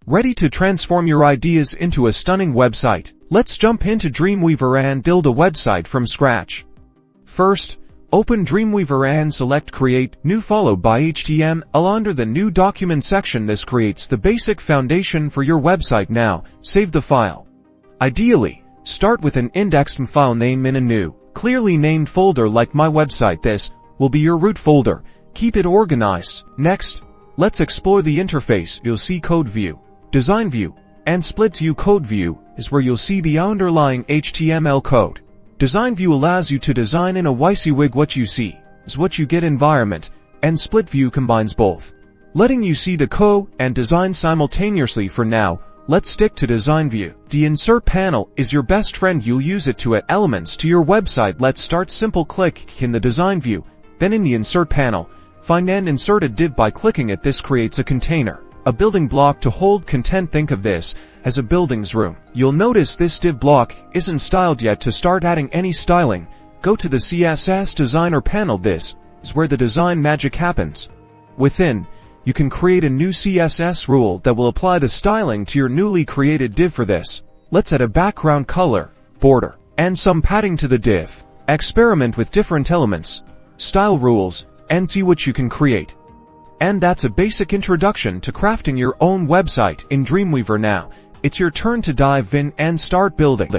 Ready to transform your ideas into a stunning website? Let's jump into Dreamweaver and build a website from scratch. First, open Dreamweaver and select Create New followed by HTML under the New Document section. This creates the basic foundation for your website. Now, save the file. Ideally, start with an indexed file name in a new, clearly named folder like My Website. This will be your root folder. Keep it organized. Next, let's explore the interface. You'll see Code View, Design View, and Split View. Code View is where you'll see the underlying HTML code. Design View allows you to design in a WYSIWYG. What you see is what you get environment, and Split View combines both, letting you see the code and design simultaneously. For now, let's stick to Design View. The Insert panel is your best friend. You'll use it to add elements to your website. Let's start simple. Click in the Design View, then in the Insert panel, find and insert a div by clicking it. This creates a container, a building block to hold content. Think of this as a building's room. You'll notice this div block isn't styled yet. To start adding any styling, go to the CSS Designer panel. This is where the design magic happens. Within, you can create a new CSS rule that will apply the styling to your newly created div. For this, let's add a background color, border, and some padding to the div. Experiment with different elements, style rules, and see what you can create. And that's a basic introduction to crafting your own website in Dreamweaver. Now, it's your turn to dive in and start building.